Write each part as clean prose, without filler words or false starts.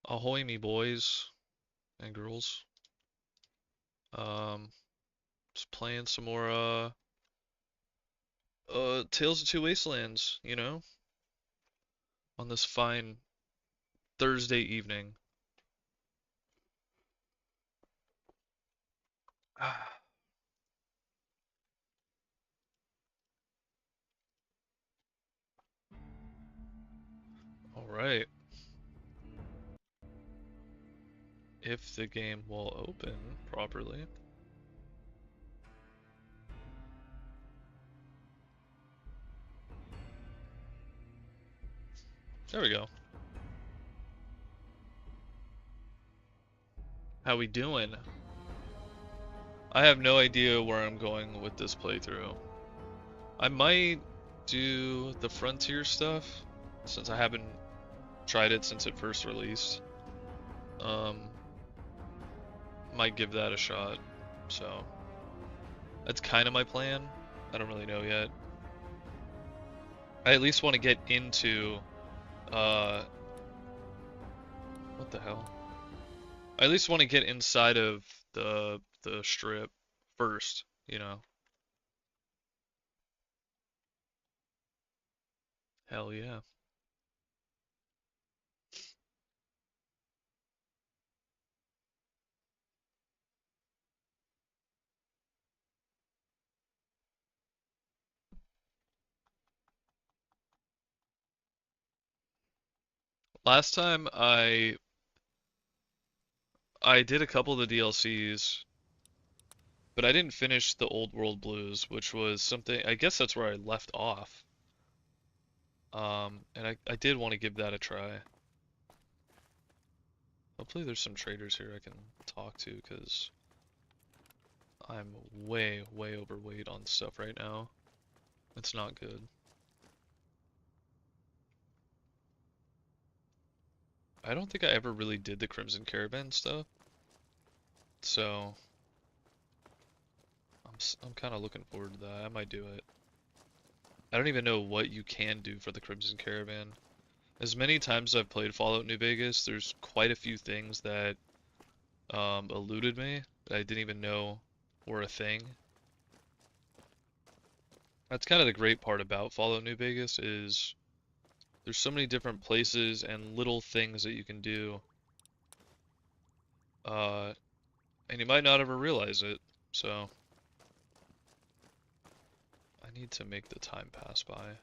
Ahoy me boys and girls. Um, just playing some more Tales of Two Wastelands, on this fine Thursday evening. All right. If the game will open properly. There we go. How we doing? I have no idea where I'm going with this playthrough. I might do the Frontier stuff since I haven't tried it since it first released. Um, might give that a shot. So that's kind of my plan. I don't really know yet. I at least want to get into uh what the hell? I at least want to get inside of the strip first, you know. Hell yeah. Last time I did a couple of the DLCs, but I didn't finish the Old World Blues, which was something I guess that's where I left off. And I did want to give that a try. Hopefully there's some traders here I can talk to because I'm way, way overweight on stuff right now. It's not good. I don't think I ever really did the Crimson Caravan stuff, so I'm kind of looking forward to that. I might do it. I don't even know what you can do for the Crimson Caravan. As many times as I've played Fallout New Vegas, there's quite a few things that eluded me that I didn't even know were a thing. That's kind of the great part about Fallout New Vegas is there's so many different places and little things that you can do, uh, and you might not ever realize it. So I need to make the time pass by.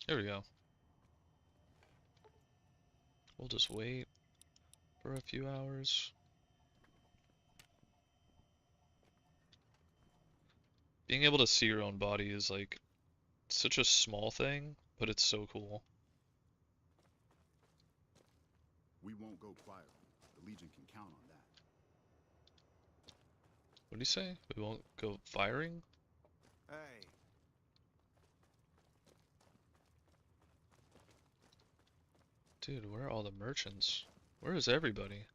There we go. We'll just wait for a few hours. Being able to see your own body is like such a small thing, but it's so cool. We won't go quietly. The Legion can count on that. What do you say? We won't go firing? Hey. Dude, where are all the merchants? Where is everybody?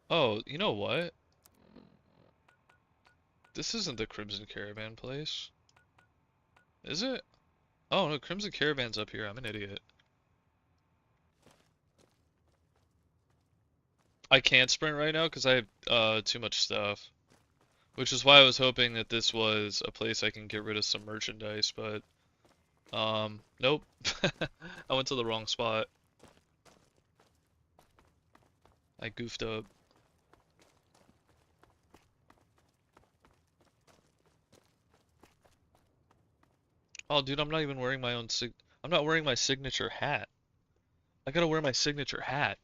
Oh, you know what? This isn't the Crimson Caravan place. Is it? Oh no, Crimson Caravan's up here. I'm an idiot. I can't sprint right now because I have too much stuff. Which is why I was hoping that this was a place I can get rid of some merchandise, but nope. I went to the wrong spot. I goofed up. Oh, dude, I'm not even wearing my own I'm not wearing my signature hat. I gotta wear my signature hat.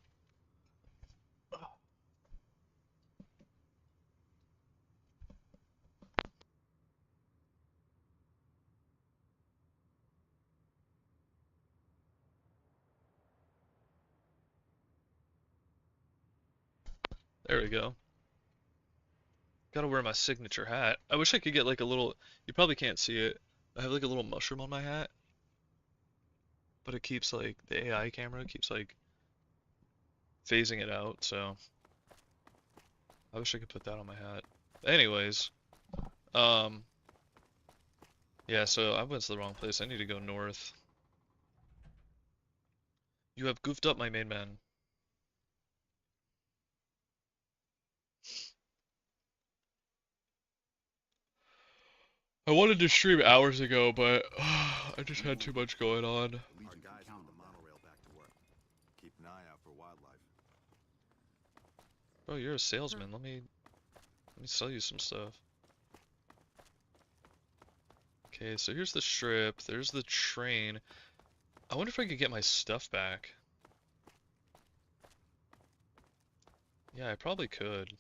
There we go. Gotta wear my signature hat. I wish I could get like a little, you probably can't see it. I have like a little mushroom on my hat, but it keeps like, the AI camera keeps like phasing it out, so I wish I could put that on my hat. Anyways, um, yeah, so I went to the wrong place. I need to go north. You have goofed up, my main man. I wanted to stream hours ago, but I just had too much going on. Our guys on the monorail back to work. Keep an eye out for wildlife. Bro, you're a salesman. Let me sell you some stuff. Okay, so here's the strip. There's the train. I wonder if I could get my stuff back. Yeah, I probably could.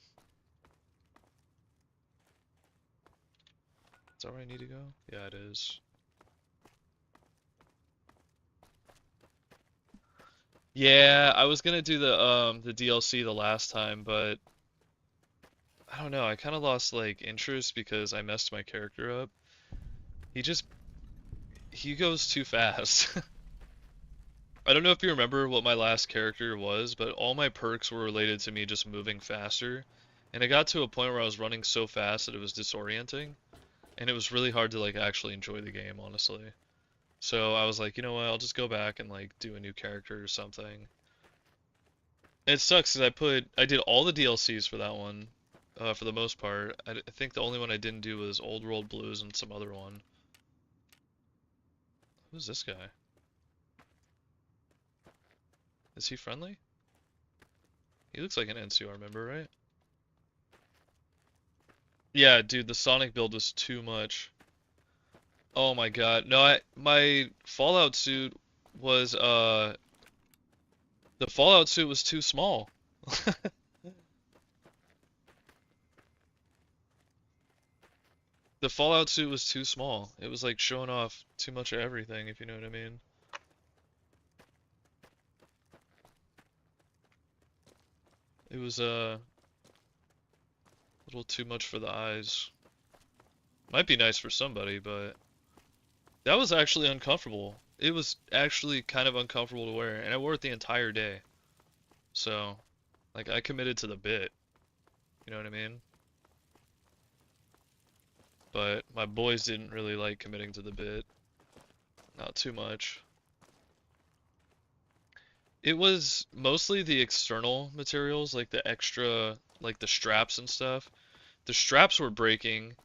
Is that where I need to go? Yeah, it is. Yeah, I was gonna do the DLC the last time, but I don't know. I kind of lost like interest because I messed my character up. He just he goes too fast. I don't know if you remember what my last character was, but all my perks were related to me just moving faster. And it got to a point where I was running so fast that it was disorienting, and it was really hard to like actually enjoy the game, honestly. So I was like, you know what, I'll just go back and like do a new character or something. And it sucks because I did all the DLCs for that one, for the most part. I think the only one I didn't do was Old World Blues and some other one. Who's this guy? Is he friendly? He looks like an NCR member, right? Yeah, dude, the Sonic build was too much. Oh my god. No, my Fallout suit was the Fallout suit was too small. The Fallout suit was too small. It was like showing off too much of everything, if you know what I mean. It was a little too much for the eyes. Might be nice for somebody, but that was actually uncomfortable. It was actually kind of uncomfortable to wear, and I wore it the entire day. So, like, I committed to the bit. You know what I mean? But my boys didn't really like committing to the bit. Not too much. It was mostly the external materials, like the extra, like the straps and stuff. The straps were breaking,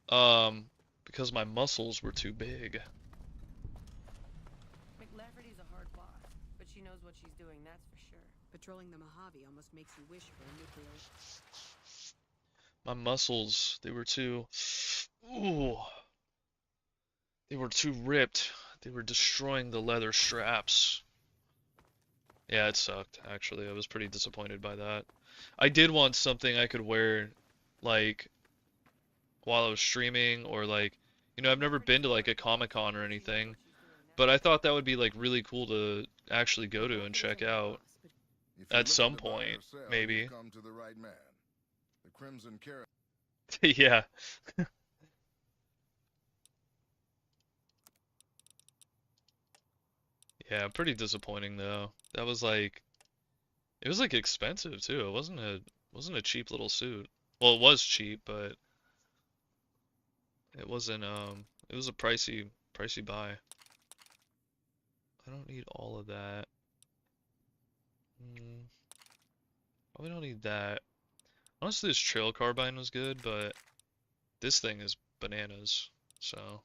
because my muscles were too big. McLafferty's a hard boss, but she knows what she's doing, that's for sure. Patrolling the Mojave almost makes you wish for a nuclear. My muscles, they were too, ooh, they were too ripped. They were destroying the leather straps. Yeah, it sucked, actually. I was pretty disappointed by that. I did want something I could wear, like, while I was streaming, or like, you know, I've never been to like a Comic-Con or anything, but I thought that would be like really cool to actually go to and check out If you're at some looking to buy or point, sell, maybe. you've come to the right man. The Crimson Carrot. Yeah. Yeah, pretty disappointing though. That was like, it was like expensive too. It wasn't a cheap little suit. Well, it was cheap, but it wasn't it was a pricey buy. I don't need all of that. Probably don't need that. Honestly, this trail carbine was good, but this thing is bananas. So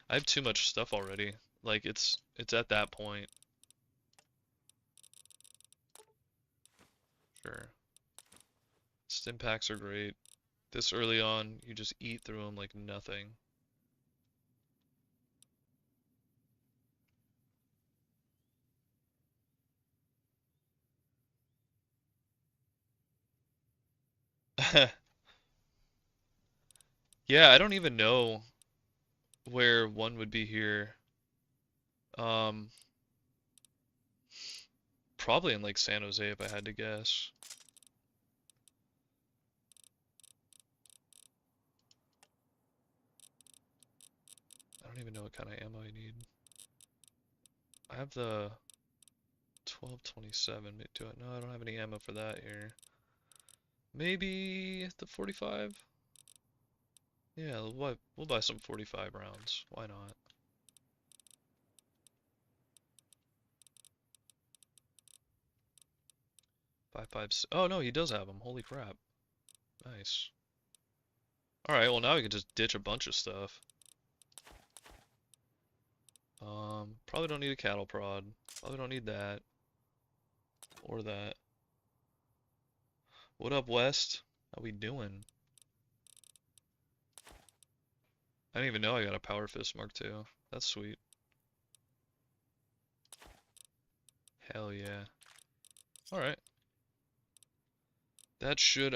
I have too much stuff already. Like it's at that point. Sure. Stim packs are great. This early on, you just eat through them like nothing. Yeah, I don't even know where one would be here. Um, Probably in like San Jose if I had to guess. I don't even know what kind of ammo I need. I have the 1227. Do I? No, I don't have any ammo for that here. Maybe the 45? Yeah, we'll buy some 45 rounds. Why not? Oh no, he does have them. Holy crap. Nice. Alright, well now we can just ditch a bunch of stuff. Probably don't need a cattle prod. Probably don't need that. Or that. What up, West? How we doing? I didn't even know I got a Power Fist Mark II. That's sweet. Hell yeah. Alright. That should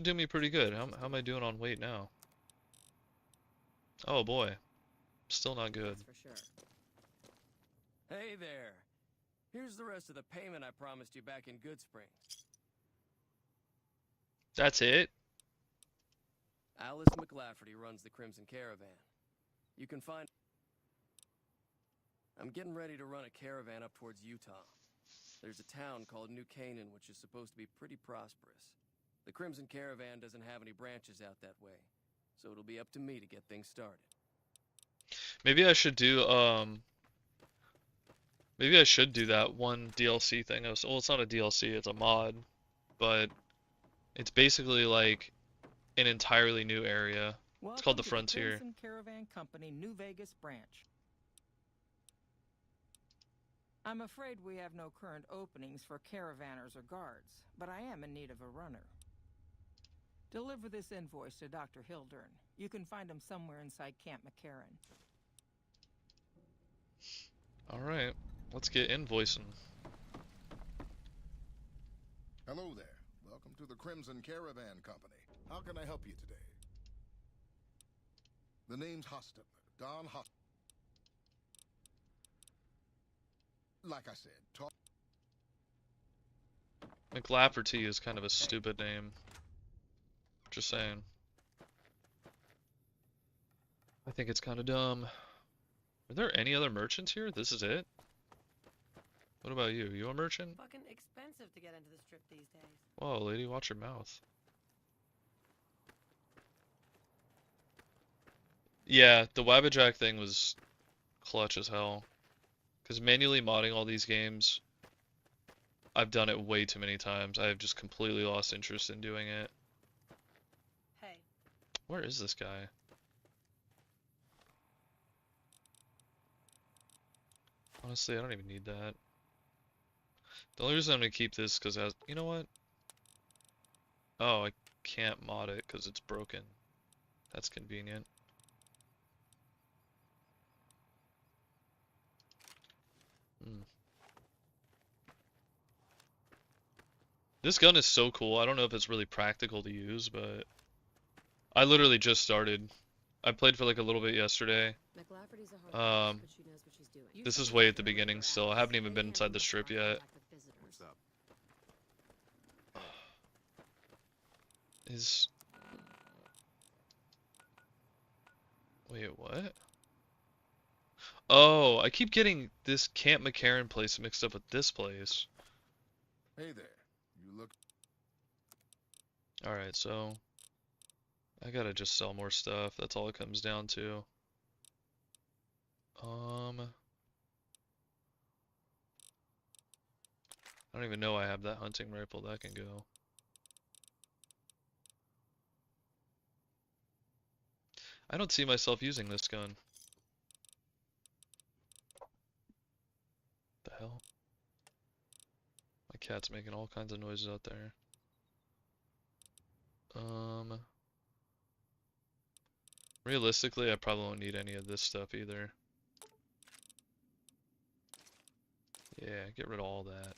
do me pretty good. How am I doing on weight now? Oh boy. Still not good. That's for sure. Hey there. Here's the rest of the payment I promised you back in Good Springs. That's it? Alice McLafferty runs the Crimson Caravan. You can find... I'm getting ready to run a caravan up towards Utah. There's a town called New Canaan which is supposed to be pretty prosperous. The Crimson Caravan doesn't have any branches out that way, so it'll be up to me to get things started. Maybe I should do maybe I should do that one DLC thing. Well, it's not a DLC, it's a mod, but it's basically like an entirely new area. It's called the Frontier. Crimson Caravan Company, New Vegas branch. I'm afraid we have no current openings for caravanners or guards, but I am in need of a runner. Deliver this invoice to Dr. Hildern. You can find him somewhere inside Camp McCarran. Alright, let's get invoicing. Hello there. Welcome to the Crimson Caravan Company. How can I help you today? The name's Hostetler, Don Hostetler. Like I said, talk. McLafferty is kind of a stupid name. Just saying. I think it's kind of dumb. Are there any other merchants here? This is it? What about you? You a merchant? Fucking expensive to get into the strip these days. Whoa, lady, watch your mouth. Yeah, the Wabbajack thing was clutch as hell. Because manually modding all these games, I've done it way too many times. I have just completely lost interest in doing it. Hey. Where is this guy? Honestly, I don't even need that. The only reason I'm going to keep this because you know what? Oh, I can't mod it because it's broken. That's convenient. This gun is so cool. I don't know if it's really practical to use, but I literally just started. I played for like a little bit yesterday. McLafferty's a hard but she knows what she's doing. This is way at the beginning still. I haven't even been inside the strip yet. What's up? Wait, what? Oh, I keep getting this Camp McCarran place mixed up with this place. Hey there. You look. Alright, so I gotta just sell more stuff. That's all it comes down to. I don't even know I have that hunting rifle. That can go. I don't see myself using this gun. The hell? My cat's making all kinds of noises out there. Realistically, I probably won't need any of this stuff either. Yeah, get rid of all that.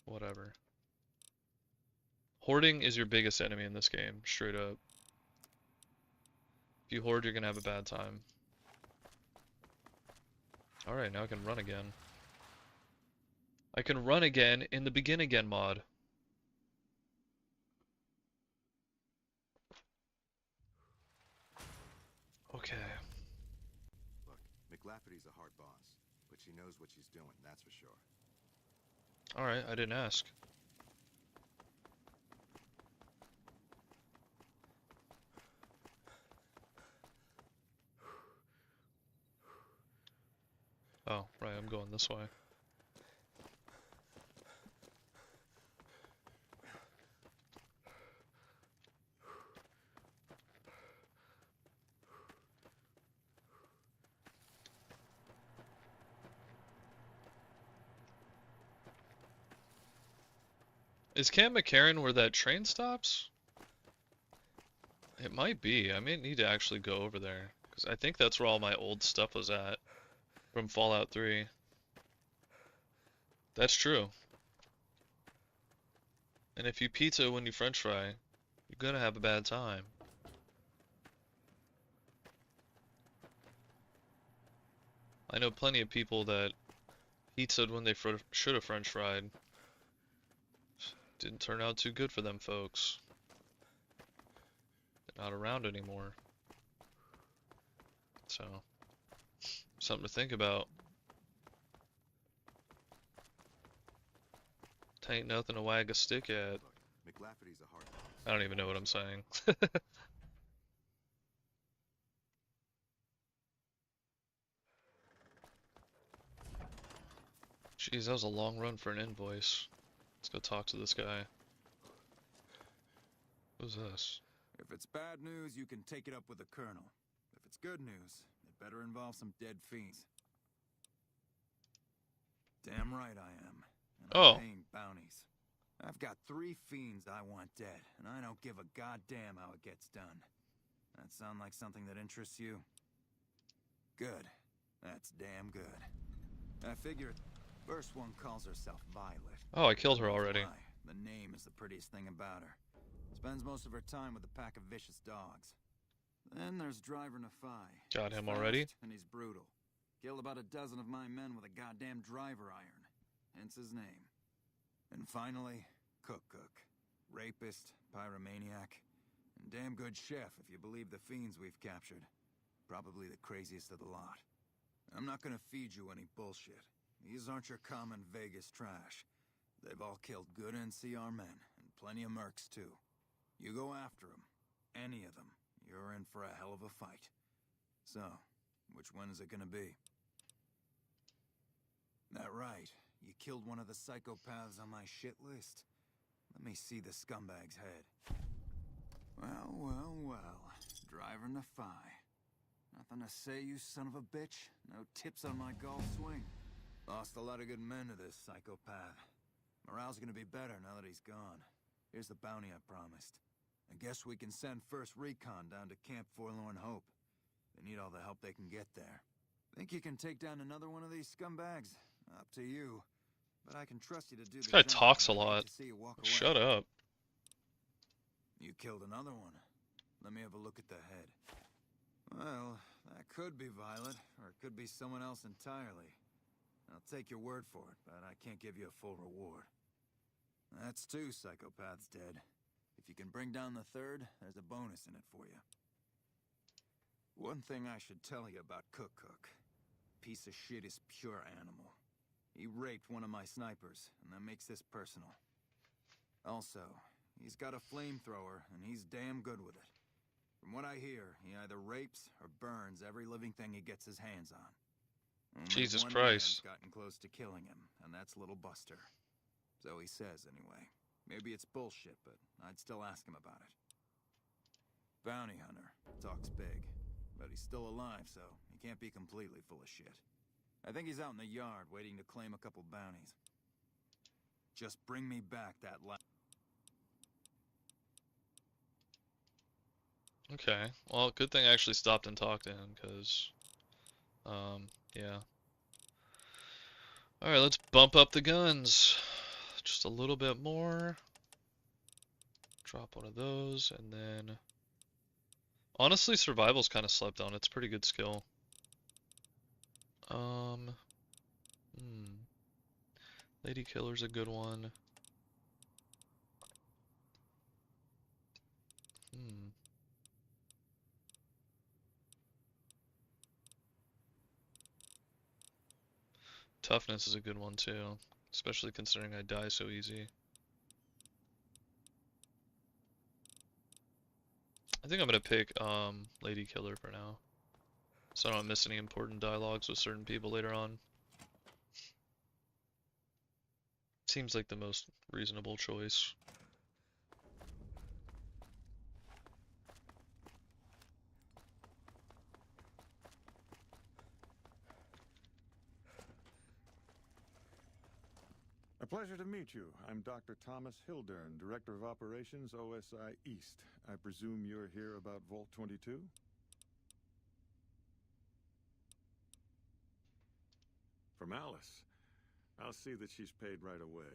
Whatever. Hoarding is your biggest enemy in this game, straight up. If you hoard, you're gonna have a bad time. Alright, now I can run again. I can run again in the Begin Again mod. McLafferty's a hard boss, but she knows what she's doing, that's for sure. Alright, I didn't ask. Oh, right, I'm going this way. Is Camp McCarran where that train stops? It might be. I may need to actually go over there. Because I think that's where all my old stuff was at. From Fallout 3. That's true. And if you pizza when you french fry, you're gonna have a bad time. I know plenty of people that pizzaed when they should have french fried. Didn't turn out too good for them folks. They're not around anymore. So, something to think about. Tain't nothing to wag a stick at. Look, McLafferty's a hard boss. I don't even know what I'm saying. Jeez, that was a long run for an invoice. Let's go talk to this guy. Who's this? If it's bad news, you can take it up with the Colonel. If it's good news, it better involve some dead fiends. Damn right I am. And I'm paying bounties. I've got 3 fiends I want dead, and I don't give a goddamn how it gets done. That sound like something that interests you? Good. That's damn good. I figured. First one calls herself Violet. Oh, I killed her already. The name is the prettiest thing about her. Spends most of her time with a pack of vicious dogs. Then there's Driver Nafai. Got him He's already? fast and he's brutal. Killed about a dozen of my men with a goddamn driver iron. Hence his name. And finally, Cook. Rapist, pyromaniac, and damn good chef if you believe the fiends we've captured. Probably the craziest of the lot. I'm not gonna feed you any bullshit. These aren't your common Vegas trash. They've all killed good NCR men, and plenty of mercs too. You go after them, any of them, you're in for a hell of a fight. So, which one is it gonna be? That right, you killed one of the psychopaths on my shit list. Let me see the scumbag's head. Well, Driver Nafai. Nothing to say, you son of a bitch? No tips on my golf swing? Lost a lot of good men to this psychopath. Morale's gonna be better now that he's gone. Here's the bounty I promised. I guess we can send first recon down to Camp Forlorn Hope. They need all the help they can get there. Think you can take down another one of these scumbags? Up to you. But I can trust you to do This the guy job. talks a I hate lot. to see you walk away. Shut up. You killed another one. Let me have a look at the head. Well, that could be Violet, or it could be someone else entirely. I'll take your word for it, but I can't give you a full reward. That's 2 psychopaths dead. If you can bring down the 3rd, there's a bonus in it for you. One thing I should tell you about Cook. Piece of shit is pure animal. He raped one of my snipers, and that makes this personal. Also, he's got a flamethrower, and he's damn good with it. From what I hear, he either rapes or burns every living thing he gets his hands on. Only Jesus one Christ. man's gotten close to killing him, and that's Little Buster. So he says, anyway. Maybe it's bullshit, but I'd still ask him about it. Bounty hunter. Talks big. But he's still alive, so he can't be completely full of shit. I think he's out in the yard, waiting to claim a couple bounties. Just bring me back that Okay. Well, good thing I actually stopped and talked to him, because... yeah. Alright, let's bump up the guns. Just a little bit more. Drop one of those, and then... Honestly, survival's kind of slept on. It's a pretty good skill. Lady Killer's a good one. toughness is a good one too, especially considering I die so easy. I think I'm gonna pick Lady Killer for now, so I don't miss any important dialogues with certain people later on. Seems like the most reasonable choice. A pleasure to meet you. I'm Dr. Thomas Hildern, Director of Operations, OSI East. I presume you're here about Vault 22? From Alice. I'll see that she's paid right away.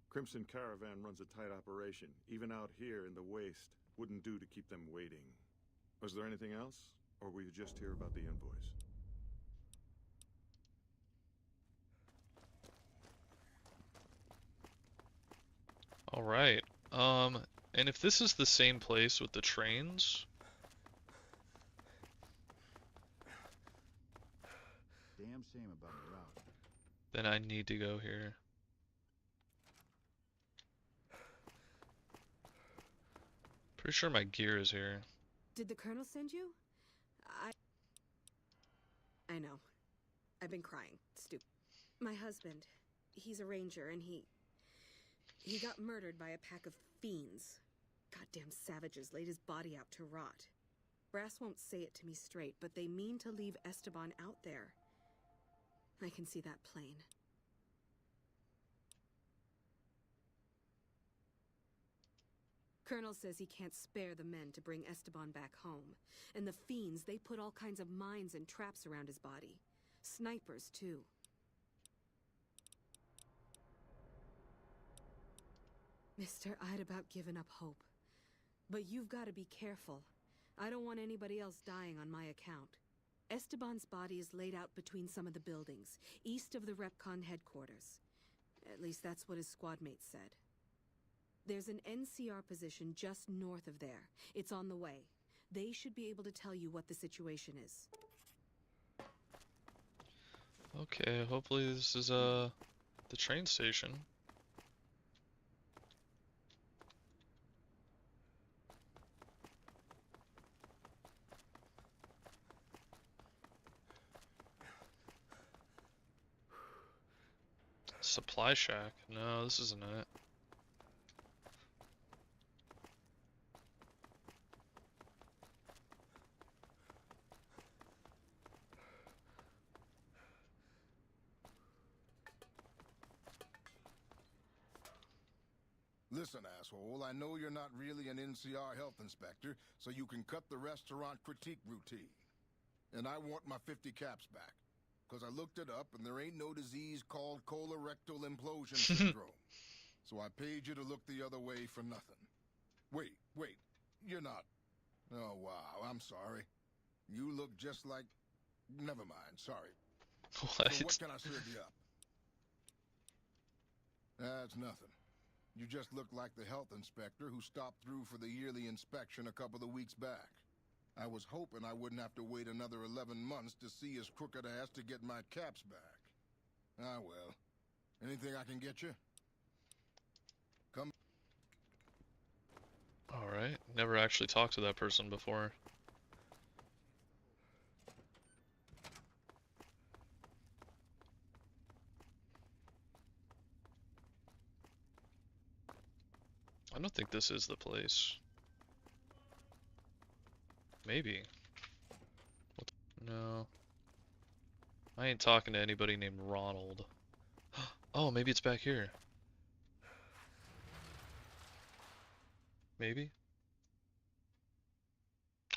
Crimson Caravan runs a tight operation. Even out here in the waste, wouldn't do to keep them waiting. Was there anything else? Or were you just here about the invoice? Alright, and if this is the same place with the trains... Damn shame about the route. Then I need to go here. Pretty sure my gear is here. Did the Colonel send you? I know. I've been crying. Stupid. My husband, he's a ranger, and he got murdered by a pack of fiends. Goddamn savages laid his body out to rot. Brass won't say it to me straight, but they mean to leave Esteban out there. I can see that plain. Colonel says he can't spare the men to bring Esteban back home. And the fiends, they put all kinds of mines and traps around his body. Snipers, too. Mister, I'd about given up hope. But you've got to be careful. I don't want anybody else dying on my account. Esteban's body is laid out between some of the buildings, east of the Repcon headquarters. At least that's what his squad mates said. There's an NCR position just north of there. It's on the way. They should be able to tell you what the situation is. Okay, hopefully this is the train station. Supply shack. No, this isn't it. Listen, asshole, I know you're not really an NCR health inspector, so you can cut the restaurant critique routine. And I want my 50 caps back. Because I looked it up, and there ain't no disease called colorectal implosion syndrome. So I paid you to look the other way for nothing. Wait, you're not... Oh, wow, I'm sorry. You look just like... Never mind, sorry. What? So what can I serve you up? That's nothing. You just look like the health inspector who stopped through for the yearly inspection a couple of weeks back. I was hoping I wouldn't have to wait another 11 months to see his crooked ass to get my caps back. Ah, well. Anything I can get you? Come. Alright, never actually talked to that person before. I don't think this is the place. Maybe. No. I ain't talking to anybody named Ronald. Oh, maybe it's back here. Maybe?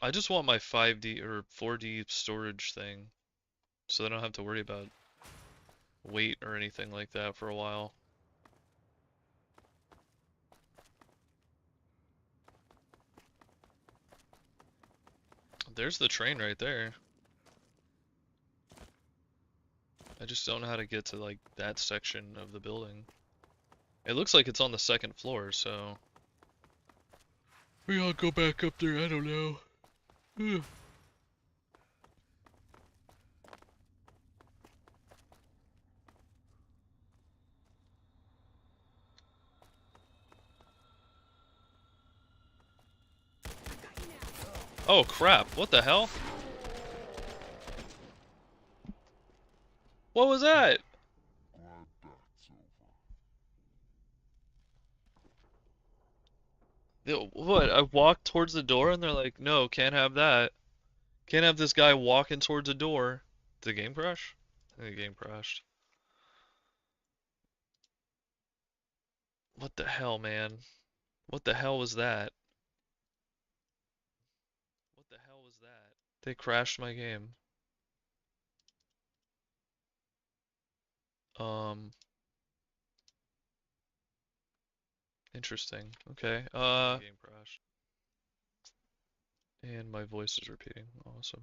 I just want my 5D or 4D storage thing, so I don't have to worry about weight or anything like that for a while. There's the train right there. I just don't know how to get to like that section of the building. It looks like it's on the second floor, so maybe I'll go back up there, I don't know. Ugh. Oh crap, what the hell? What was that? What? I walked towards the door and they're like, no, can't have that. Can't have this guy walking towards the door. Did the game crash? I think the game crashed. What the hell, man? What the hell was that? What the hell was that? They crashed my game. Interesting. Okay. Game crashed. And my voice is repeating. Awesome.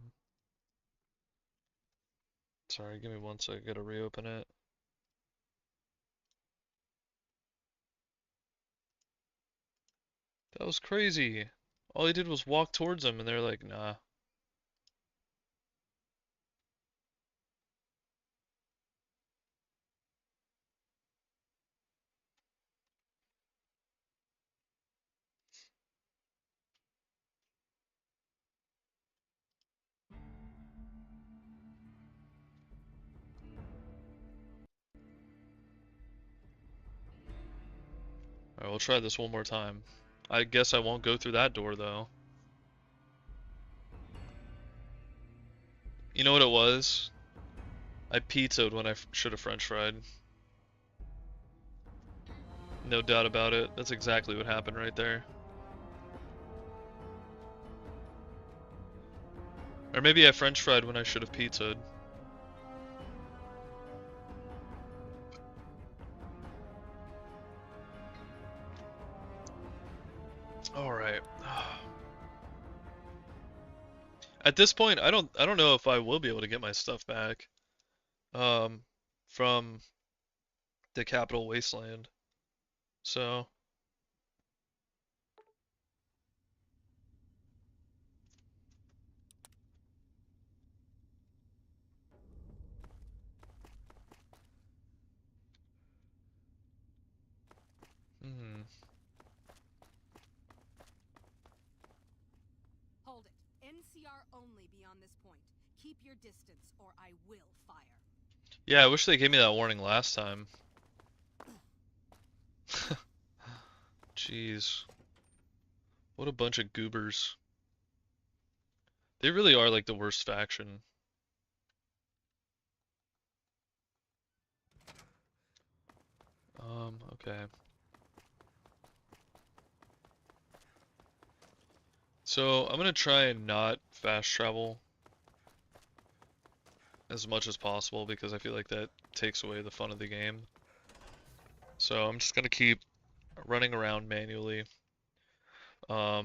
Sorry, give me 1 sec. I gotta reopen it. That was crazy. All he did was walk towards them, and they're like, nah. Alright, we'll try this one more time. I guess I won't go through that door, though. You know what it was? I pizzaed when I should have french fried. No doubt about it. That's exactly what happened right there. Or maybe I french fried when I should have pizzaed. Alright. At this point, I don't know if I will be able to get my stuff back. From the capital wasteland. So Hold it. NCR only beyond this point. Keep your distance, or I will fire. yeah, I wish they gave me that warning last time. Jeez. What a bunch of goobers. They really are like the worst faction. Okay. So I'm gonna try and not fast travel as much as possible because I feel like that takes away the fun of the game. So I'm just gonna keep running around manually. Let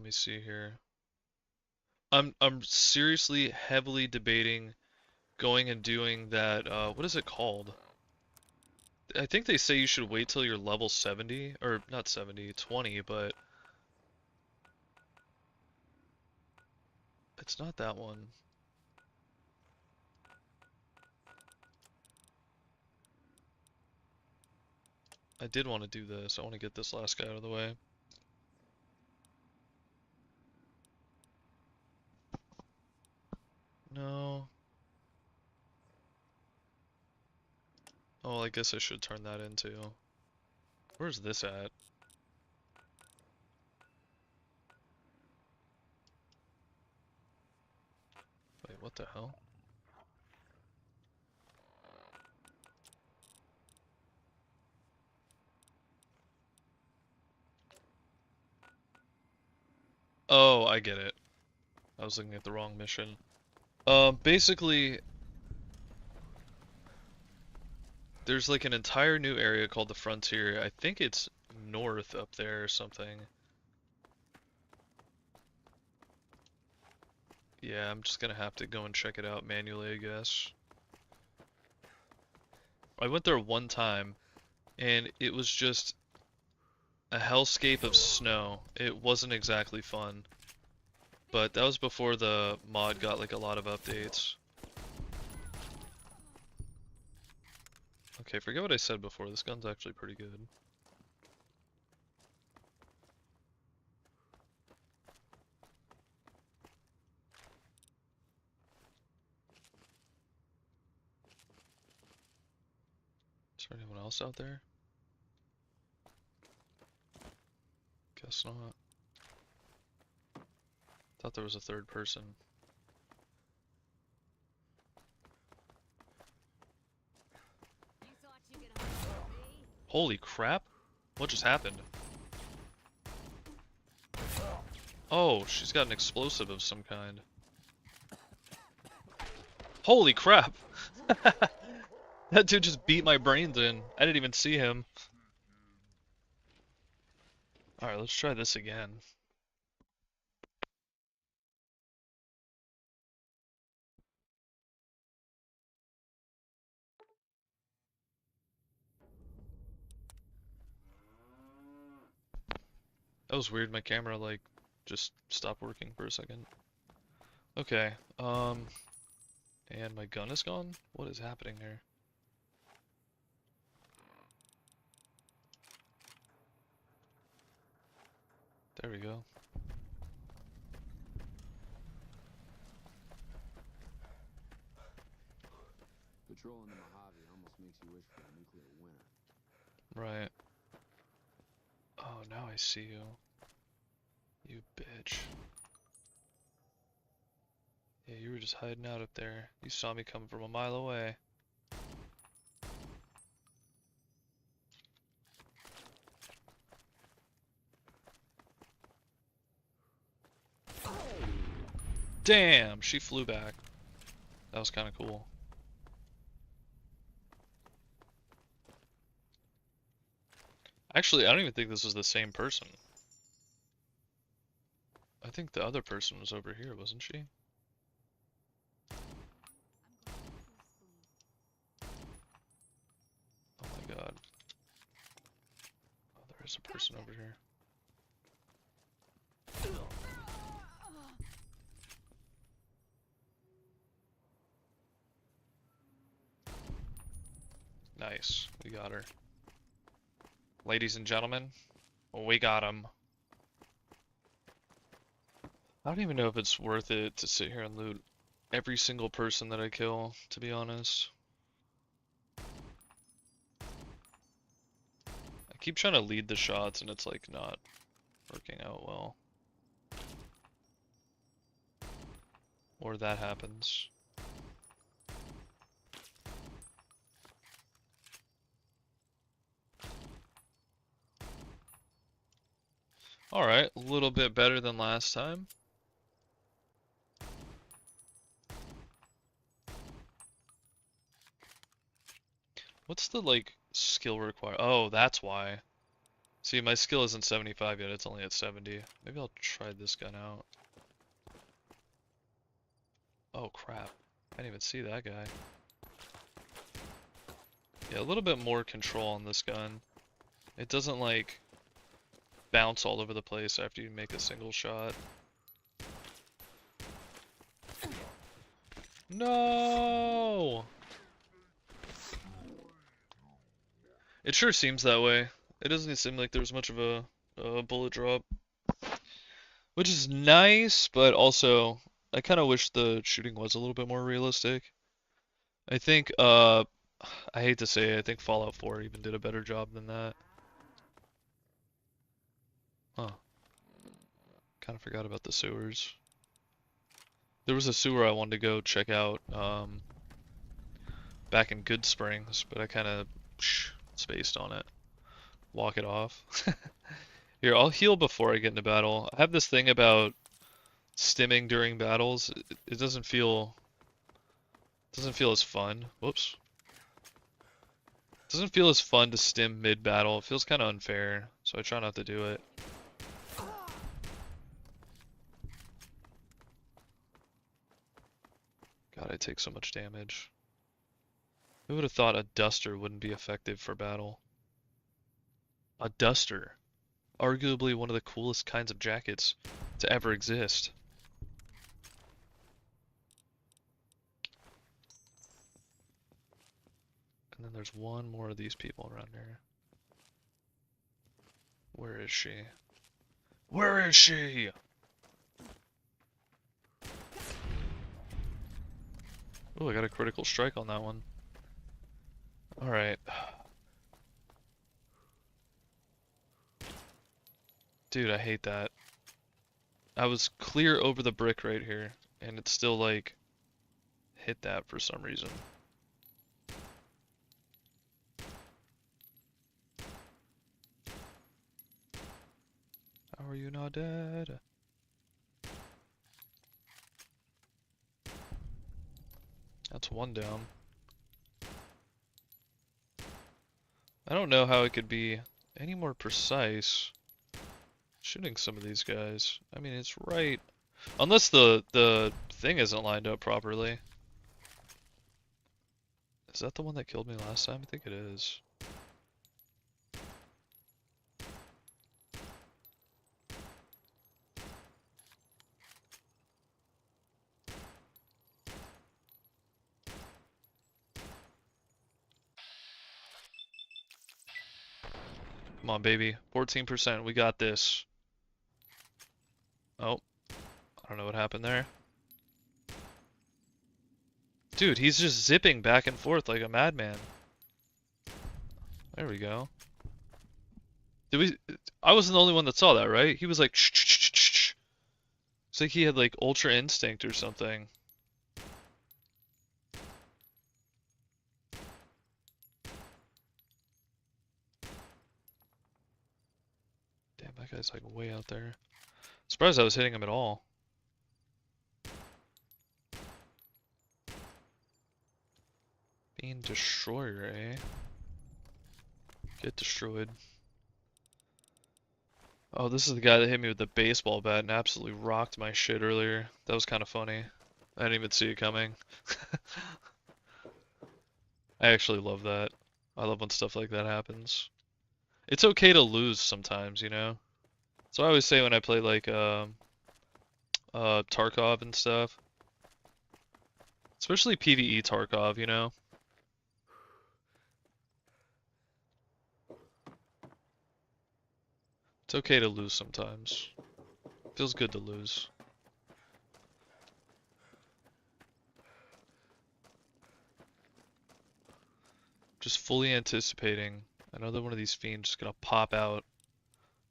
me see here. I'm seriously heavily debating going and doing that, what is it called? I think they say you should wait till you're level 70, or not 70, 20, but it's not that one. I did want to do this. I want to get this last guy out of the way. No. Oh, I guess I should turn that into. Where's this at? Wait, what the hell? Oh, I get it. I was looking at the wrong mission. Basically, there's like an entire new area called the Frontier. I think it's north up there or something. Yeah, I'm just gonna have to go and check it out manually, I guess. I went there one time, and it was just a hellscape of snow. It wasn't exactly fun. But that was before the mod got like a lot of updates. Okay, forget what I said before. This gun's actually pretty good. Is there anyone else out there? Guess not. Thought there was a third person. Holy crap! What just happened? Oh, she's got an explosive of some kind. Holy crap! That dude just beat my brains in. I didn't even see him. Alright, let's try this again. That was weird, my camera like just stopped working for a second. Okay, and my gun is gone? What is happening here? There we go. Patrolling the Mojave almost makes you wish for a nuclear winter. Right. Oh, now I see you. You bitch. Yeah, you were just hiding out up there. You saw me coming from a mile away. Damn, she flew back. That was kind of cool. Actually, I don't even think this was the same person. I think the other person was over here, wasn't she? Oh my god. Oh, there is a person over here. Nice, we got her. Ladies and gentlemen, we got him. I don't even know if it's worth it to sit here and loot every single person that I kill, to be honest. I keep trying to lead the shots and it's like not working out well. Or that happens. Alright, a little bit better than last time. What's the, like, skill required? Oh, that's why. See, my skill isn't 75 yet, it's only at 70. Maybe I'll try this gun out. Oh, crap. I didn't even see that guy. Yeah, a little bit more control on this gun. It doesn't, like, bounce all over the place after you make a single shot. No! It sure seems that way. It doesn't seem like there's much of a bullet drop. Which is nice, but also, I kind of wish the shooting was a little bit more realistic. I think, I hate to say it, I think Fallout 4 even did a better job than that. Huh. Kind of forgot about the sewers. There was a sewer I wanted to go check out, back in Good Springs, but I kind of spaced on it. Walk it off. Here, I'll heal before I get into battle. I have this thing about stimming during battles. It doesn't feel as fun. Whoops. It doesn't feel as fun to stim mid-battle. It feels kind of unfair, so I try not to do it. God, I take so much damage. Who would have thought a duster wouldn't be effective for battle? A duster. Arguably one of the coolest kinds of jackets to ever exist. And then there's one more of these people around here. Where is she? Where is she? Oh, I got a critical strike on that one. Alright. Dude, I hate that. I was clear over the brick right here, and it still, like, hit that for some reason. How are you not dead? That's one down. I don't know how it could be any more precise shooting some of these guys. I mean, it's right. Unless the thing isn't lined up properly. Is that the one that killed me last time? I think it is. Come on, baby. 14%. We got this. Oh. I don't know what happened there. Dude, he's just zipping back and forth like a madman. There we go. Did we? I wasn't the only one that saw that, right? He was like, shh, shh, shh, shh, shh. It's like he had like ultra instinct or something. Damn, that guy's like way out there. Surprised I was hitting him at all. Being destroyer, eh? Get destroyed. Oh, this is the guy that hit me with the baseball bat and absolutely rocked my shit earlier. That was kind of funny. I didn't even see it coming. I actually love that. I love when stuff like that happens. It's okay to lose sometimes, you know? So I always say when I play like Tarkov and stuff, especially PvE Tarkov, you know? It's okay to lose sometimes. Feels good to lose. Just fully anticipating another one of these fiends just gonna pop out.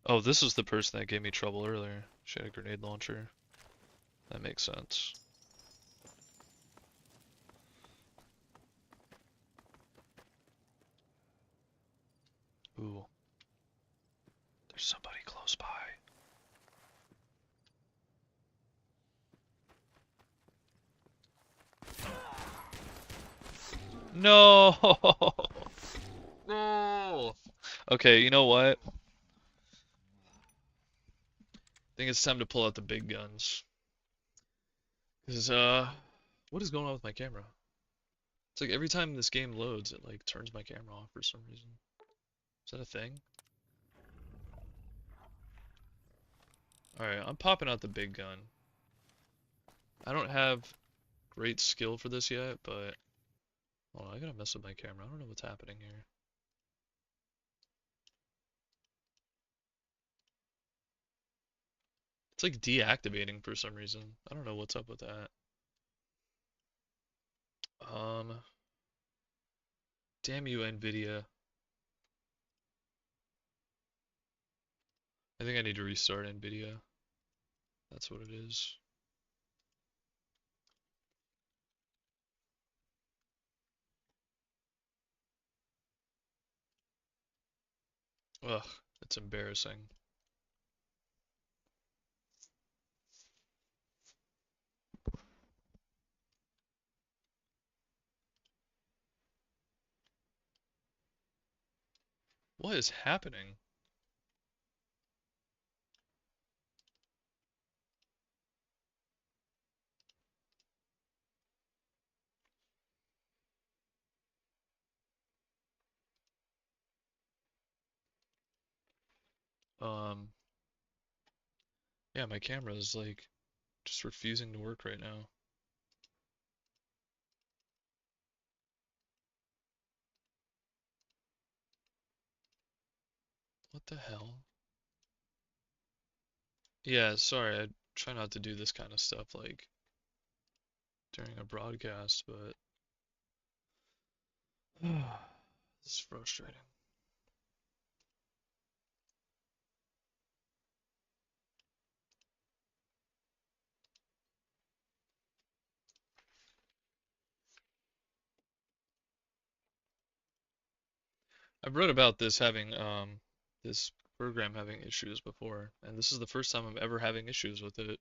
Oh, this was the person that gave me trouble earlier. She had a grenade launcher. That makes sense. Ooh. There's somebody close by. No! No! Okay, you know what? I think it's time to pull out the big guns. Cause what is going on with my camera? It's like every time this game loads, it like turns my camera off for some reason. Is that a thing? Alright, I'm popping out the big gun. I don't have great skill for this yet, but hold on, I gotta mess with my camera. I don't know what's happening here. It's like deactivating for some reason. I don't know what's up with that. Damn you, Nvidia. I think I need to restart Nvidia. That's what it is. Ugh, it's embarrassing. What is happening? Yeah, my camera is like just refusing to work right now. What the hell? Yeah, sorry, I try not to do this kind of stuff like during a broadcast, but this is frustrating. I've read about this having this program having issues before, and this is the first time I'm ever having issues with it.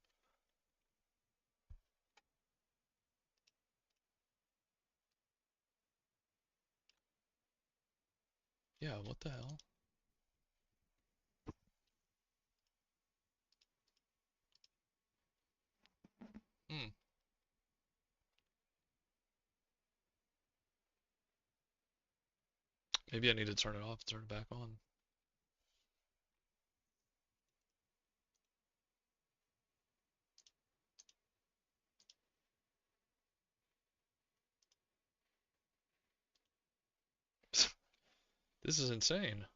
Yeah, what the hell? Hmm. Maybe I need to turn it off, turn it back on. This is insane.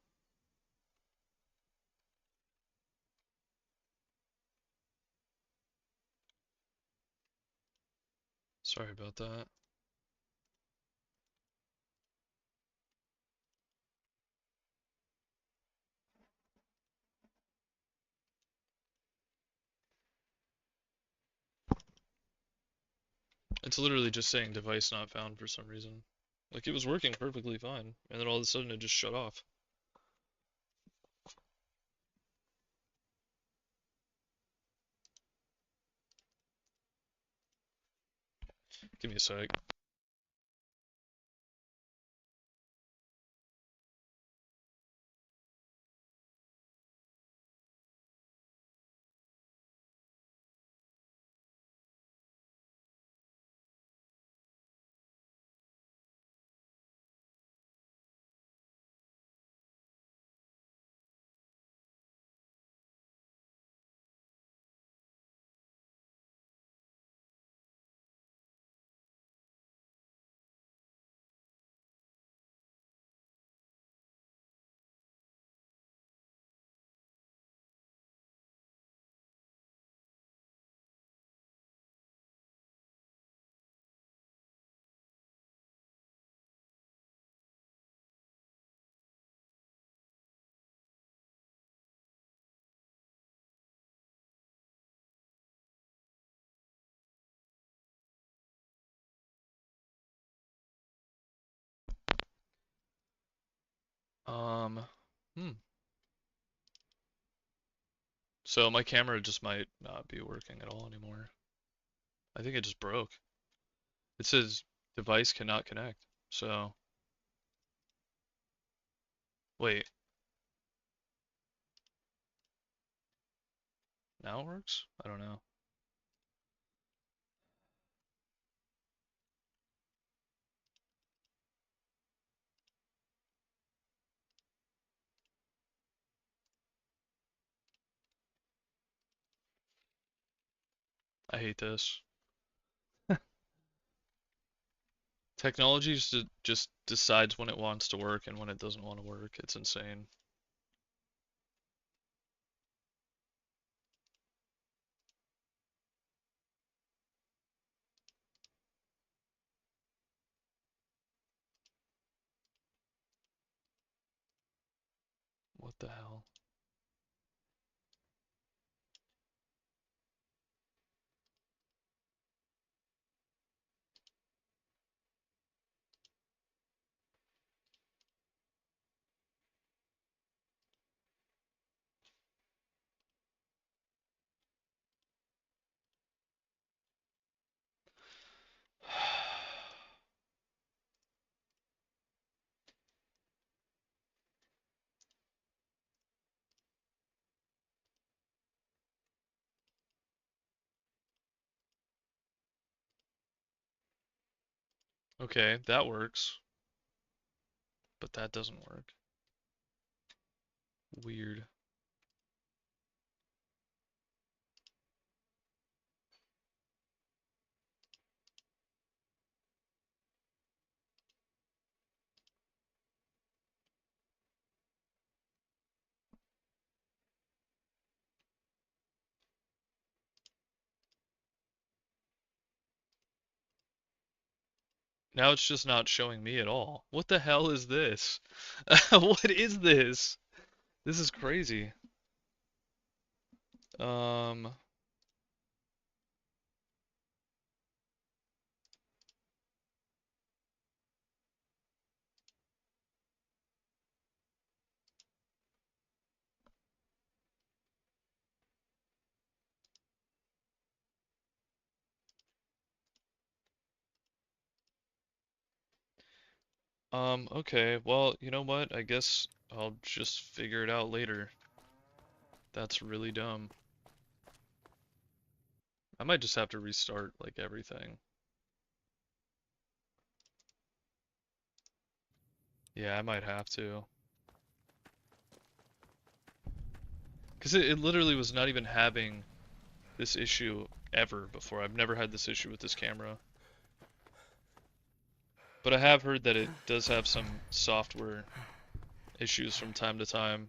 Sorry about that. It's literally just saying device not found for some reason. Like it was working perfectly fine, and then all of a sudden it just shut off. Give me a sec. Um, hmm. So my camera just might not be working at all anymore. I think it just broke. It says device cannot connect. So, wait, now it works? I don't know. I hate this. Technology just decides when it wants to work and when it doesn't want to work. It's insane. What the hell? Okay, that works, but that doesn't work. Weird. Now it's just not showing me at all. What the hell is this? What is this? This is crazy. Um, Okay, well, you know what? I guess I'll just figure it out later. That's really dumb. I might just have to restart, like, everything. Yeah, I might have to. Because it literally was not even having this issue ever before. I've never had this issue with this camera. But I have heard that it does have some software issues from time to time.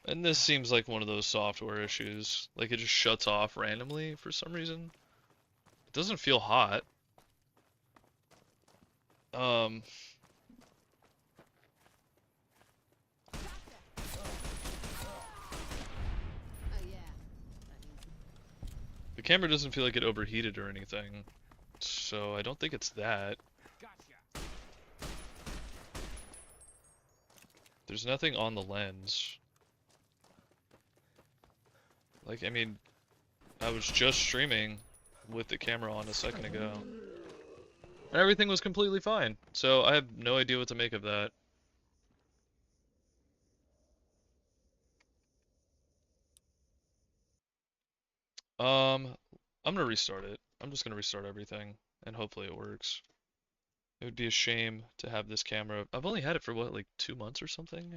And this seems like one of those software issues. Like it just shuts off randomly for some reason. It doesn't feel hot. Um, the camera doesn't feel like it overheated or anything. So I don't think it's that. There's nothing on the lens. Like, I mean, I was just streaming with the camera on a second ago. And everything was completely fine. So I have no idea what to make of that. I'm gonna restart it. I'm just gonna restart everything, and hopefully it works. It would be a shame to have this camera. I've only had it for what, like 2 months or something?